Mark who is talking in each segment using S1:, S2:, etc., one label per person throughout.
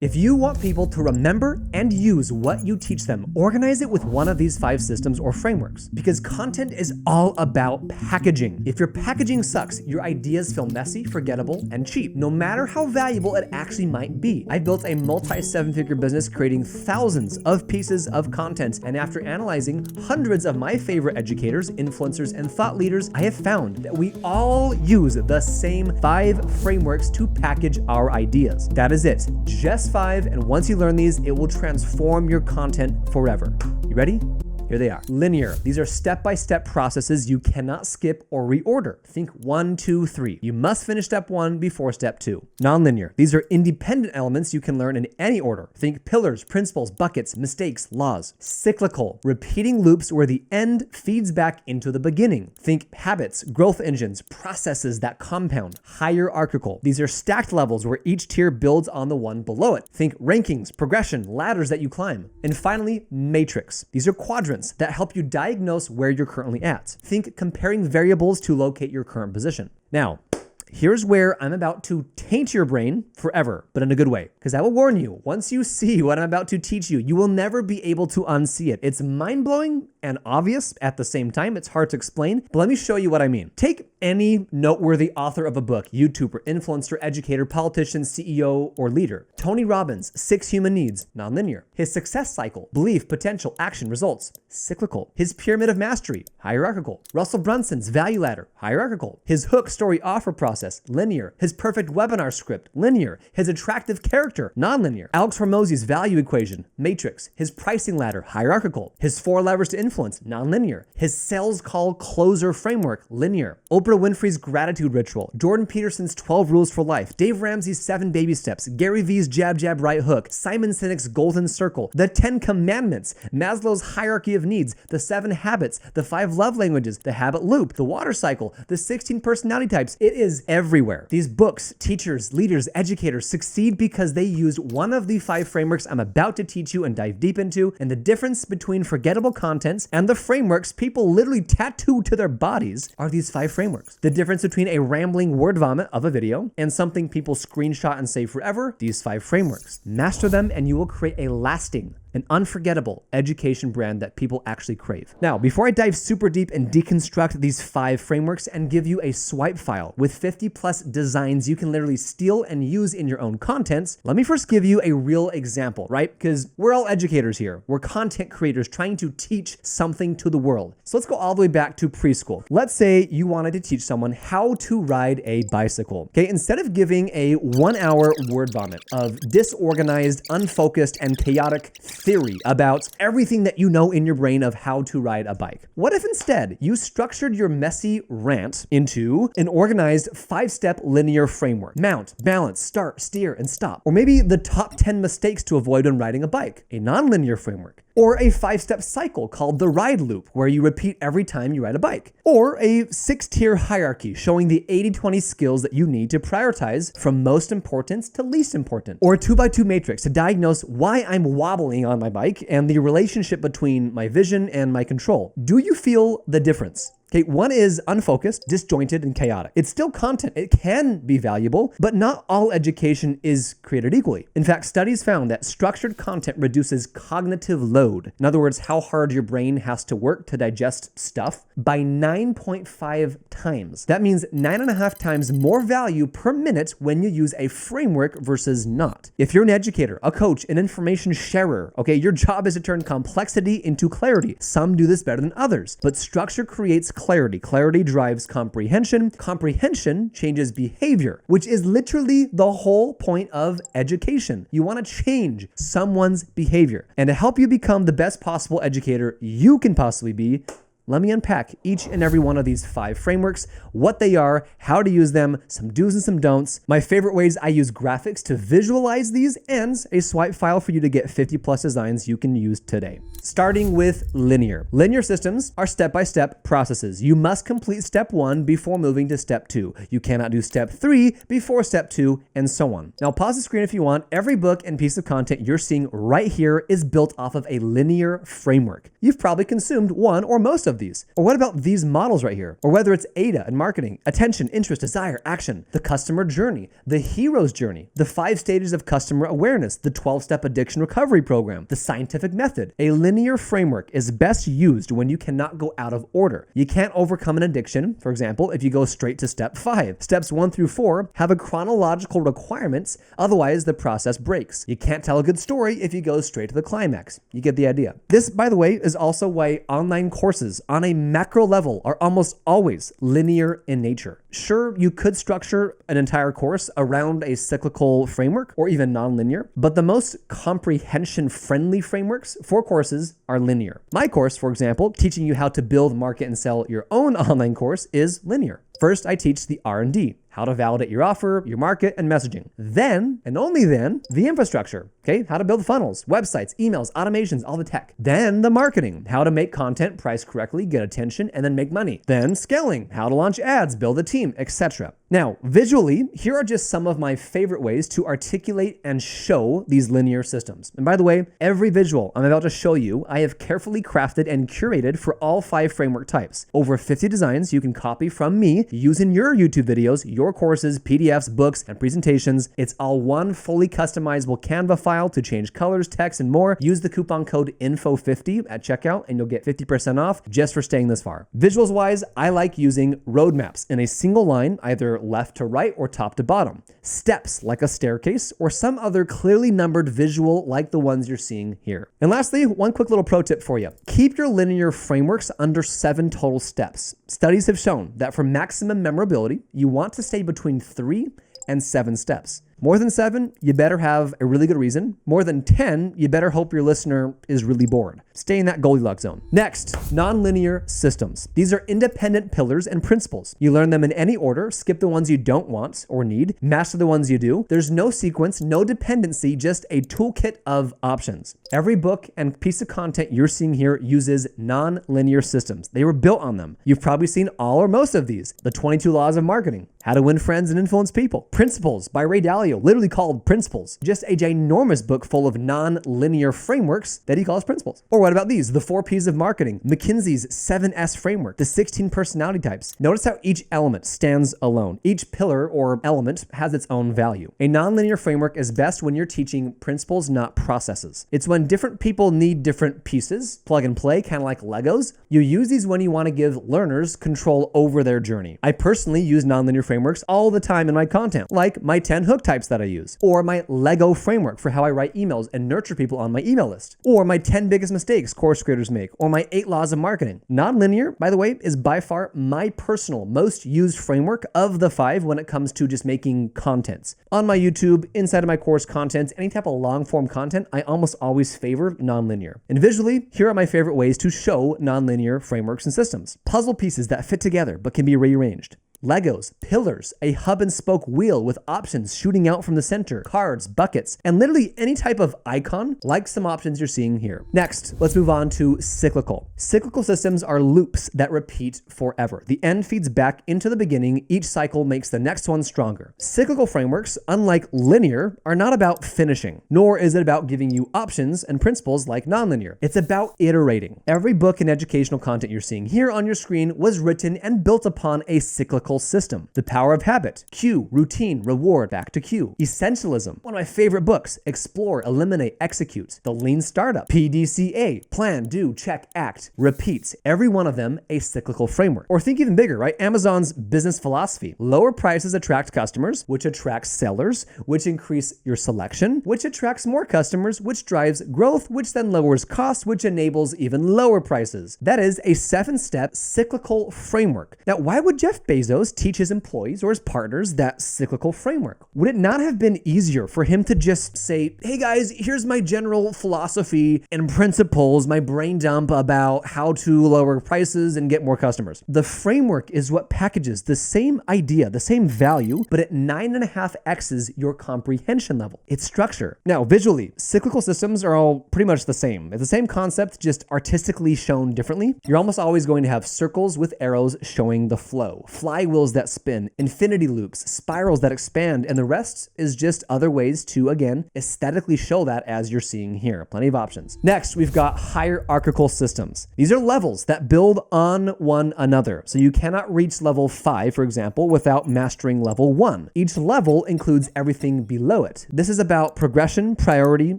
S1: If you want people to remember and use what you teach them, organize it with one of these 5 systems or frameworks, because content is all about packaging. If your packaging sucks, your ideas feel messy, forgettable, and cheap, no matter how valuable it actually might be. I built a multi-7-figure business creating thousands of pieces of content, and after analyzing hundreds of my favorite educators, influencers, and thought leaders, I have found that we all use the same 5 frameworks to package our ideas. That is it. Just 5, and once you learn these, it will transform your content forever. You ready? Here they are. Linear. These are step-by-step processes you cannot skip or reorder. Think 1, 2, 3. You must finish step 1 before step 2. Nonlinear. These are independent elements you can learn in any order. Think pillars, principles, buckets, mistakes, laws. Cyclical. Repeating loops where the end feeds back into the beginning. Think habits, growth engines, processes that compound. Hierarchical. These are stacked levels where each tier builds on the one below it. Think rankings, progression, ladders that you climb. And finally, matrix. These are quadrants that help you diagnose where you're currently at. Think comparing variables to locate your current position. Now, here's where I'm about to taint your brain forever, but in a good way. Because I will warn you, once you see what I'm about to teach you, you will never be able to unsee it. It's mind-blowing and obvious at the same time. It's hard to explain, but let me show you what I mean. Take any noteworthy author of a book, YouTuber, influencer, educator, politician, CEO, or leader. Tony Robbins, 6 Human Needs, Nonlinear. His success cycle, belief, potential, action, results, Cyclical. His pyramid of mastery, Hierarchical. Russell Brunson's value ladder, Hierarchical. His hook, story, offer process, Linear. His perfect webinar script, Linear. His attractive character, Nonlinear. Alex Hormozi's value equation, Matrix. His pricing ladder, Hierarchical. His 4 levers to influence, Nonlinear. His sales call closer framework, Linear. Oprah Winfrey's gratitude ritual, Jordan Peterson's 12 rules for life, Dave Ramsey's 7 baby steps, Gary V's jab, jab, right hook, Simon Sinek's golden circle, the 10 commandments, Maslow's hierarchy of needs, the 7 habits, the 5 love languages, the habit loop, the water cycle, the 16 personality types. It is everywhere. These books, teachers, leaders, educators succeed because they use one of the 5 frameworks I'm about to teach you and dive deep into, and the difference between forgettable contents and the frameworks people literally tattoo to their bodies are these 5 frameworks. The difference between a rambling word vomit of a video and something people screenshot and save forever, these 5 frameworks. Master them and you will create a lasting, an unforgettable education brand that people actually crave. Now, before I dive super deep and deconstruct these 5 frameworks and give you a swipe file with 50 plus designs you can literally steal and use in your own contents, let me first give you a real example, right? Because we're all educators here. We're content creators trying to teach something to the world. So let's go all the way back to preschool. Let's say you wanted to teach someone how to ride a bicycle. Okay, instead of giving a 1-hour word vomit of disorganized, unfocused, and chaotic theory about everything that you know in your brain of how to ride a bike. What if instead you structured your messy rant into an organized 5-step linear framework? Mount, balance, start, steer, and stop. Or maybe the top 10 mistakes to avoid when riding a bike, a nonlinear framework. Or a 5-step cycle called the ride loop, where you repeat every time you ride a bike. Or a 6-tier hierarchy showing the 80-20 skills that you need to prioritize from most importance to least important. Or a 2x2 matrix to diagnose why I'm wobbling on my bike and the relationship between my vision and my control. Do you feel the difference? Okay, one is unfocused, disjointed, and chaotic. It's still content. It can be valuable, but not all education is created equally. In fact, studies found that structured content reduces cognitive load. In other words, how hard your brain has to work to digest stuff by 9.5 times. That means 9.5 times more value per minute when you use a framework versus not. If you're an educator, a coach, an information sharer, okay, your job is to turn complexity into clarity. Some do this better than others, but structure creates clarity. Clarity drives comprehension. Comprehension changes behavior, which is literally the whole point of education. You want to change someone's behavior. And to help you become the best possible educator you can possibly be, let me unpack each and every one of these 5 frameworks, what they are, how to use them, some do's and some don'ts, my favorite ways I use graphics to visualize these, and a swipe file for you to get 50 plus designs you can use today. Starting with linear. Linear systems are step-by-step processes. You must complete step 1 before moving to step 2. You cannot do step 3 before step 2, and so on. Now pause the screen if you want. Every book and piece of content you're seeing right here is built off of a linear framework. You've probably consumed one or most of these? Or what about these models right here? Or whether it's AIDA and marketing, attention, interest, desire, action, the customer journey, the hero's journey, the 5 stages of customer awareness, the 12-step addiction recovery program, the scientific method. A linear framework is best used when you cannot go out of order. You can't overcome an addiction, for example, if you go straight to step 5. Steps 1 through 4 have a chronological requirements, otherwise the process breaks. You can't tell a good story if you go straight to the climax. You get the idea. This, by the way, is also why online courses on a macro level are almost always linear in nature. Sure, you could structure an entire course around a cyclical framework or even nonlinear, but the most comprehension-friendly frameworks for courses are linear. My course, for example, teaching you how to build, market, and sell your own online course is linear. First, I teach the R&D, how to validate your offer, your market, and messaging. Then, and only then, the infrastructure, okay? How to build funnels, websites, emails, automations, all the tech. Then the marketing, how to make content, price correctly, get attention, and then make money. Then scaling, how to launch ads, build a team, etc. Now, visually, here are just some of my favorite ways to articulate and show these linear systems. And by the way, every visual I'm about to show you, I have carefully crafted and curated for all 5 framework types. Over 50 designs you can copy from me, use in your YouTube videos, your courses, PDFs, books, and presentations. It's all one fully customizable Canva file to change colors, text, and more. Use the coupon code INFO50 at checkout and you'll get 50% off just for staying this far. Visuals wise, I like using roadmaps in a single line, either left to right or top to bottom. Steps like a staircase or some other clearly numbered visual like the ones you're seeing here. And lastly, one quick little pro tip for you. Keep your linear frameworks under 7 total steps. Studies have shown that for maximum memorability, you want to stay between 3 and 7 steps. More than 7, you better have a really good reason. More than 10, you better hope your listener is really bored. Stay in that Goldilocks zone. Next, nonlinear systems. These are independent pillars and principles. You learn them in any order, skip the ones you don't want or need, master the ones you do. There's no sequence, no dependency, just a toolkit of options. Every book and piece of content you're seeing here uses nonlinear systems. They were built on them. You've probably seen all or most of these. The 22 Laws of Marketing, How to Win Friends and Influence People, Principles by Ray Dalio, literally called Principles. Just a ginormous book full of non-linear frameworks that he calls principles. Or what about these? The 4 Ps of Marketing, McKinsey's 7S framework, the 16 personality types. Notice how each element stands alone. Each pillar or element has its own value. A non-linear framework is best when you're teaching principles, not processes. It's when different people need different pieces, plug and play, kind of like Legos. You use these when you want to give learners control over their journey. I personally use non-linear frameworks all the time in my content, like my 10 hook types that I use, or my Lego framework for how I write emails and nurture people on my email list, or my 10 biggest mistakes course creators make, or my 8 laws of marketing. Non-linear, by the way, is by far my personal most used framework of the 5 when it comes to just making contents. On my YouTube, inside of my course content, any type of long form content, I almost always favor non-linear. And visually, here are my favorite ways to show non-linear frameworks and systems. Puzzle pieces that fit together but can be rearranged. Legos, pillars, a hub and spoke wheel with options shooting out from the center, cards, buckets, and literally any type of icon like some options you're seeing here. Next, let's move on to cyclical. Cyclical systems are loops that repeat forever. The end feeds back into the beginning. Each cycle makes the next one stronger. Cyclical frameworks, unlike linear, are not about finishing, nor is it about giving you options and principles like nonlinear. It's about iterating. Every book and educational content you're seeing here on your screen was written and built upon a cyclical system. The Power of Habit, cue, routine, reward, back to cue. Essentialism, one of my favorite books, explore, eliminate, execute. The Lean Startup, PDCA, plan, do, check, act, repeats. Every one of them a cyclical framework. Or think even bigger, right? Amazon's business philosophy. Lower prices attract customers, which attracts sellers, which increase your selection, which attracts more customers, which drives growth, which then lowers costs, which enables even lower prices. That is a 7-step cyclical framework. Now, why would Jeff Bezos teach his employees or his partners that cyclical framework? Would it not have been easier for him to just say, hey guys, here's my general philosophy and principles, my brain dump about how to lower prices and get more customers? The framework is what packages the same idea, the same value, but at 9.5x's your comprehension level. It's structure. Now, visually, cyclical systems are all pretty much the same. It's the same concept, just artistically shown differently. You're almost always going to have circles with arrows showing the flow. Flywheel flywheels that spin, infinity loops, spirals that expand, and the rest is just other ways to, again, aesthetically show that as you're seeing here. Plenty of options. Next, we've got hierarchical systems. These are levels that build on one another. So you cannot reach level 5, for example, without mastering level 1. Each level includes everything below it. This is about progression, priority,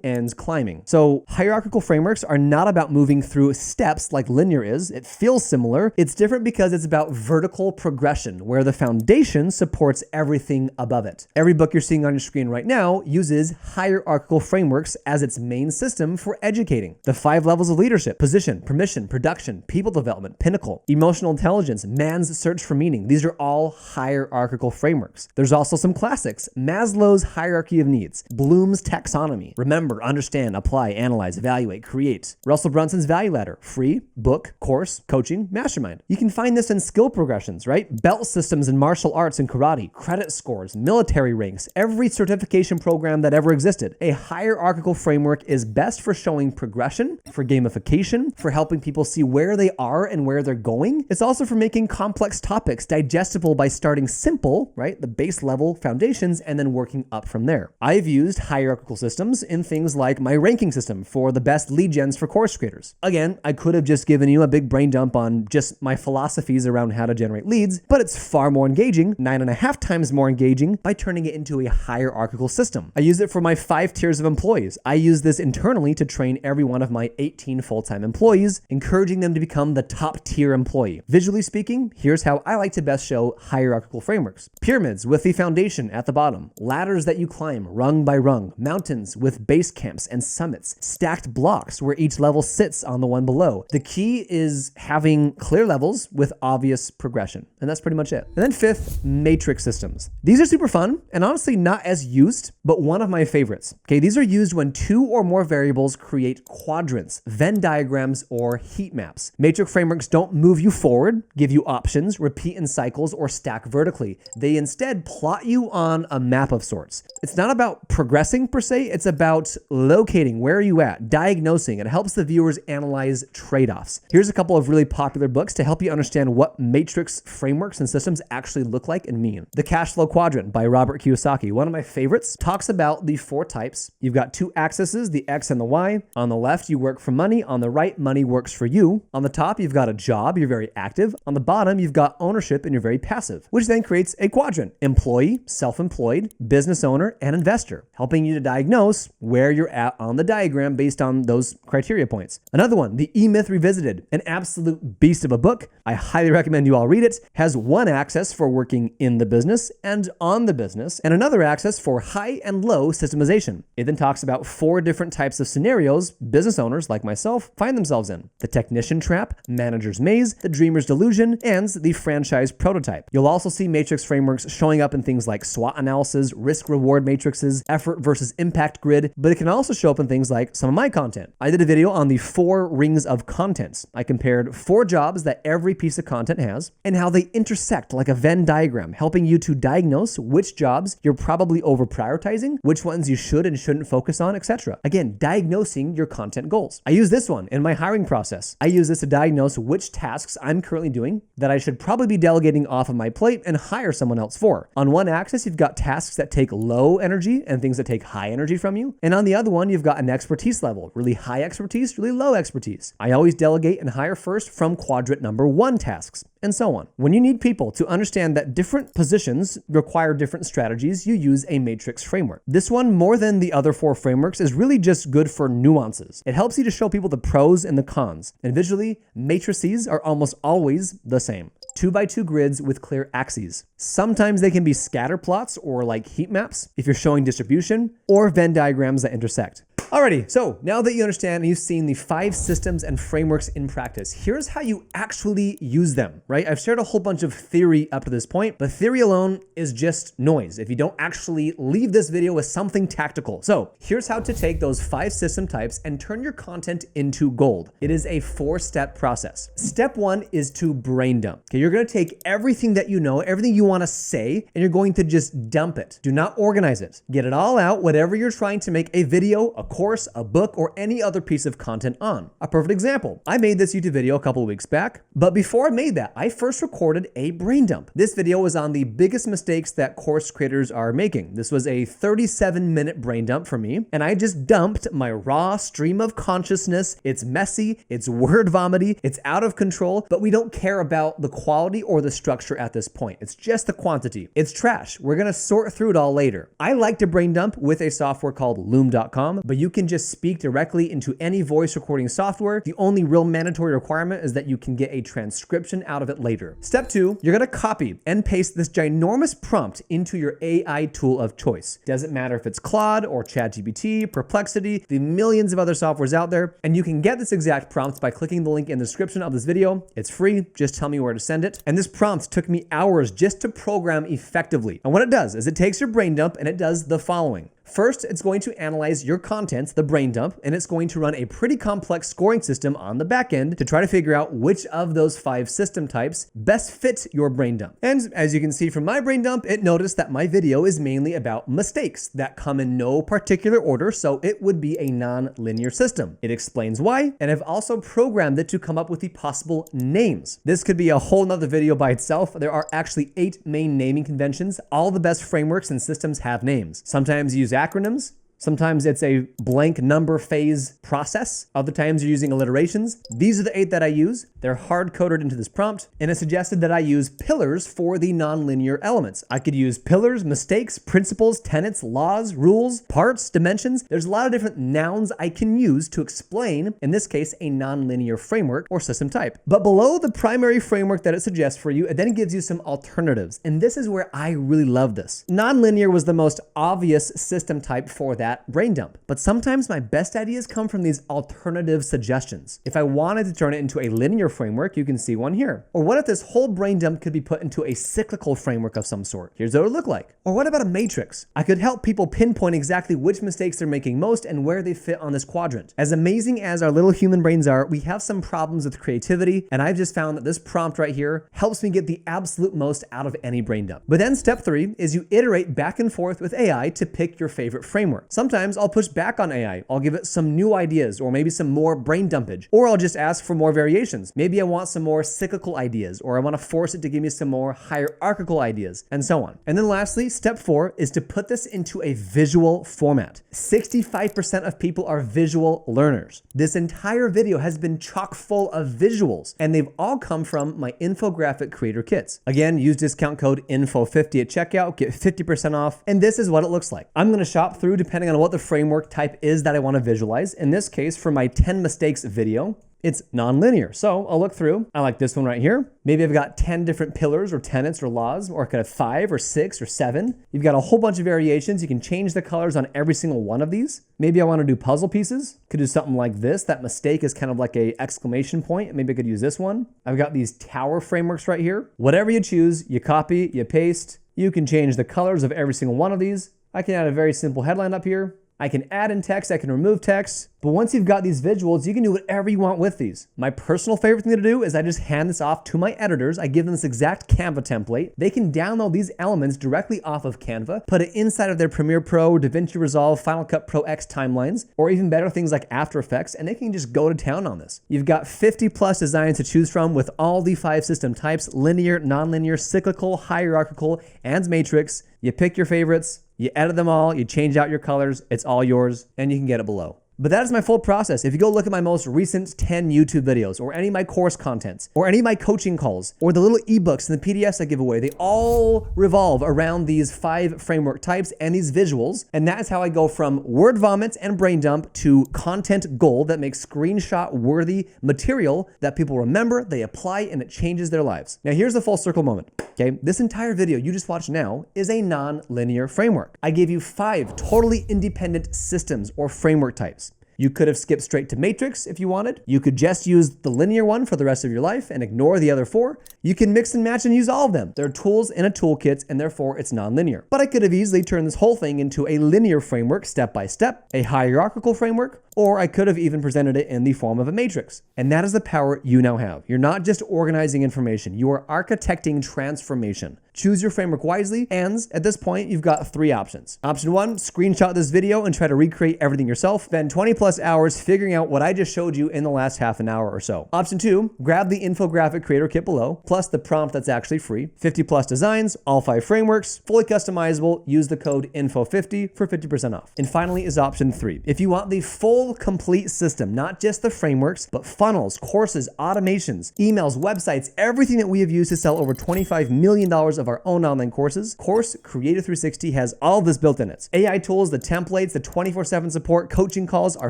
S1: and climbing. So hierarchical frameworks are not about moving through steps like linear is. It feels similar. It's different because it's about vertical progression, where the foundation supports everything above it. Every book you're seeing on your screen right now uses hierarchical frameworks as its main system for educating. The 5 levels of leadership: position, permission, production, people development, pinnacle, emotional intelligence, man's search for meaning. These are all hierarchical frameworks. There's also some classics: Maslow's hierarchy of needs, Bloom's taxonomy, remember, understand, apply, analyze, evaluate, create, Russell Brunson's value ladder, free, book, course, coaching, mastermind. You can find this in skill progressions, right? Belt systems in martial arts and karate, credit scores, military ranks, every certification program that ever existed. A hierarchical framework is best for showing progression, for gamification, for helping people see where they are and where they're going. It's also for making complex topics digestible by starting simple, right? The base level foundations, and then working up from there. I've used hierarchical systems in things like my ranking system for the best lead gens for course creators. Again, I could have just given you a big brain dump on just my philosophies around how to generate leads, but it's far more engaging, 9.5 times more engaging, by turning it into a hierarchical system. I use it for my 5 tiers of employees. I use this internally to train every one of my 18 full-time employees, encouraging them to become the top tier employee. Visually speaking, here's how I like to best show hierarchical frameworks. Pyramids with the foundation at the bottom, ladders that you climb rung by rung, mountains with base camps and summits, stacked blocks where each level sits on the one below. The key is having clear levels with obvious progression, and that's pretty much it. And then 5th, matrix systems. These are super fun and honestly not as used, but one of my favorites. Okay, these are used when 2 or more variables create quadrants, Venn diagrams, or heat maps. Matrix frameworks don't move you forward, give you options, repeat in cycles, or stack vertically. They instead plot you on a map of sorts. It's not about progressing per se, it's about locating where are you at, diagnosing. It helps the viewers analyze trade-offs. Here's a couple of really popular books to help you understand what matrix frameworks and systems actually look like and mean. The Cash Flow Quadrant by Robert Kiyosaki, one of my favorites, talks about the 4 types. You've got 2 axes, the X and the Y. On the left, you work for money. On the right, money works for you. On the top, you've got a job, you're very active. On the bottom, you've got ownership and you're very passive, which then creates a quadrant: employee, self-employed, business owner, and investor, helping you to diagnose where you're at on the diagram based on those criteria points. Another one, The E-Myth Revisited, an absolute beast of a book. I highly recommend you all read it. Has 1 axis for working in the business and on the business, and another axis for high and low systemization. It then talks about 4 different types of scenarios business owners like myself find themselves in: the technician trap, manager's maze, the dreamer's delusion, and the franchise prototype. You'll also see matrix frameworks showing up in things like SWOT analysis, risk-reward matrices, effort versus impact grid, but it can also show up in things like some of my content. I did a video on the 4 rings of contents. I compared 4 jobs that every piece of content has and how they intersect like a Venn diagram, helping you to diagnose which jobs you're probably over prioritizing, which ones you should and shouldn't focus on, etc. Again, diagnosing your content goals. I use this one in my hiring process. I use this to diagnose which tasks I'm currently doing that I should probably be delegating off of my plate and hire someone else for. On one axis, you've got tasks that take low energy and things that take high energy from you. And on the other one, you've got an expertise level, really high expertise, really low expertise. I always delegate and hire first from quadrant number 1 tasks, and so on. When you need people to understand that different positions require different strategies, you use a matrix framework. This one, more than the other 4 frameworks, is really just good for nuances. It helps you to show people the pros and the cons. And visually, matrices are almost always the same. 2x2 grids with clear axes. Sometimes they can be scatter plots or like heat maps if you're showing distribution, or Venn diagrams that intersect. Alrighty, so now that you understand and you've seen the 5 systems and frameworks in practice, here's how you actually use them, right? I've shared a whole bunch of theory up to this point, but theory alone is just noise if you don't actually leave this video with something tactical. So here's how to take those 5 system types and turn your content into gold. It is a 4-step process. Step 1 is to brain dump. Okay, you're gonna take everything that you know, everything you wanna say, and you're going to just dump it. Do not organize it. Get it all out, whatever you're trying to make a video, a course, course, a book, or any other piece of content on. A perfect example, I made this YouTube video a couple of weeks back, but before I made that, I first recorded a brain dump. This video was on the biggest mistakes that course creators are making. This was a 37-minute brain dump for me, and I just dumped my raw stream of consciousness. It's messy, it's word vomity, it's out of control, but we don't care about the quality or the structure at this point. It's just the quantity. It's trash. We're gonna sort through it all later. I like to brain dump with a software called loom.com, but you can just speak directly into any voice recording software. The only real mandatory requirement is that you can get a transcription out of it later. Step 2, you're gonna copy and paste this ginormous prompt into your AI tool of choice. Doesn't matter if it's Claude or ChatGPT, Perplexity, the millions of other softwares out there, and you can get this exact prompt by clicking the link in the description of this video. It's free, just tell me where to send it. And this prompt took me hours just to program effectively. And what it does is it takes your brain dump and it does the following. First, it's going to analyze your content, the brain dump, and it's going to run a pretty complex scoring system on the back end to try to figure out which of those 5 system types best fit your brain dump. And as you can see from my brain dump, it noticed that my video is mainly about mistakes that come in no particular order, so it would be a non-linear system. It explains why, and I've also programmed it to come up with the possible names. This could be a whole nother video by itself. There are actually 8 main naming conventions. All the best frameworks and systems have names. Sometimes you use acronyms. Sometimes it's a blank number phase process. Other times you're using alliterations. These are the 8 that I use. They're hard-coded into this prompt, and it suggested that I use pillars for the nonlinear elements. I could use pillars, mistakes, principles, tenets, laws, rules, parts, dimensions. There's a lot of different nouns I can use to explain, in this case, a nonlinear framework or system type. But below the primary framework that it suggests for you, it then gives you some alternatives, and this is where I really love this. Nonlinear was the most obvious system type for that brain dump. But sometimes my best ideas come from these alternative suggestions. If I wanted to turn it into a linear framework, you can see one here. Or what if this whole brain dump could be put into a cyclical framework of some sort? Here's what it would look like. Or what about a matrix? I could help people pinpoint exactly which mistakes they're making most and where they fit on this quadrant. As amazing as our little human brains are, we have some problems with creativity, and I've just found that this prompt right here helps me get the absolute most out of any brain dump. But then step 3 is you iterate back and forth with AI to pick your favorite framework. Sometimes I'll push back on AI. I'll give it some new ideas or maybe some more brain dumpage, or I'll just ask for more variations. Maybe I want some more cyclical ideas, or I want to force it to give me some more hierarchical ideas, and so on. And then lastly, step 4 is to put this into a visual format. 65% of people are visual learners. This entire video has been chock full of visuals, and they've all come from my infographic creator kits. Again, use discount code INFO50 at checkout, get 50% off, and this is what it looks like. I'm going to shop through depending on what the framework type is that I want to visualize. In this case, for my 10 mistakes video, it's nonlinear. So I'll look through. I like this one right here. Maybe I've got 10 different pillars or tenets or laws, or I could have 5 or 6 or 7. You've got a whole bunch of variations. You can change the colors on every single one of these. Maybe I want to do puzzle pieces. Could do something like this. That mistake is kind of like a exclamation point. Maybe I could use this one. I've got these tower frameworks right here. Whatever you choose, you copy, you paste. You can change the colors of every single one of these. I can add a very simple headline up here. I can add in text, I can remove text, but once you've got these visuals, you can do whatever you want with these. My personal favorite thing to do is I just hand this off to my editors. I give them this exact Canva template. They can download these elements directly off of Canva, put it inside of their Premiere Pro, DaVinci Resolve, Final Cut Pro X timelines, or even better things like After Effects, and they can just go to town on this. You've got 50 plus designs to choose from with all the 5 system types: linear, nonlinear, cyclical, hierarchical, and matrix. You pick your favorites, you edit them all, you change out your colors, it's all yours, and you can get it below. But that is my full process. If you go look at my most recent 10 YouTube videos, or any of my course contents, or any of my coaching calls, or the little ebooks and the PDFs I give away, they all revolve around these 5 framework types and these visuals. And that is how I go from word vomit and brain dump to content gold that makes screenshot worthy material that people remember, they apply, and it changes their lives. Now here's the full circle moment. Okay, this entire video you just watched now is a non-linear framework. I gave you 5 totally independent systems or framework types. You could have skipped straight to matrix if you wanted. You could just use the linear one for the rest of your life and ignore the other 4. You can mix and match and use all of them. They're tools in a toolkit, and therefore it's non-linear. But I could have easily turned this whole thing into a linear framework step by step, a hierarchical framework, or I could have even presented it in the form of a matrix. And that is the power you now have. You're not just organizing information, you are architecting transformation. Choose your framework wisely, and at this point, you've got 3 options. Option 1, screenshot this video and try to recreate everything yourself. Spend 20 plus hours figuring out what I just showed you in the last half an hour or so. Option 2, grab the infographic creator kit below, plus the prompt that's actually free. 50 plus designs, all 5 frameworks, fully customizable. Use the code INFO50 for 50% off. And finally is option 3. If you want the full complete system, not just the frameworks, but funnels, courses, automations, emails, websites, everything that we have used to sell over $25 million of our own online courses, Course Creator 360 has all of this built in it. AI tools, the templates, the 24/7 support, coaching calls, our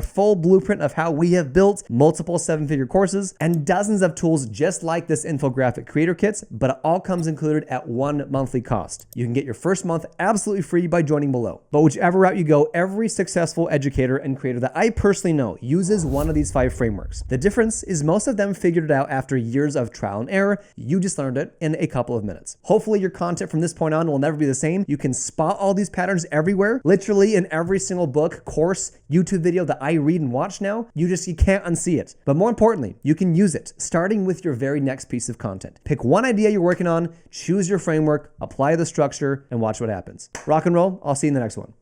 S1: full blueprint of how we have built multiple 7-figure courses, and dozens of tools just like this infographic creator kits, but it all comes included at 1 monthly cost. You can get your first month absolutely free by joining below. But whichever route you go, every successful educator and creator that I personally know uses one of these 5 frameworks. The difference is most of them figured it out after years of trial and error. You just learned it in a couple of minutes. Hopefully your content from this point on will never be the same. You can spot all these patterns everywhere, literally in every single book, course, YouTube video that I read and watch now. You can't unsee it. But more importantly, you can use it, starting with your very next piece of content. Pick one idea you're working on, choose your framework, apply the structure, and watch what happens. Rock and roll. I'll see you in the next one.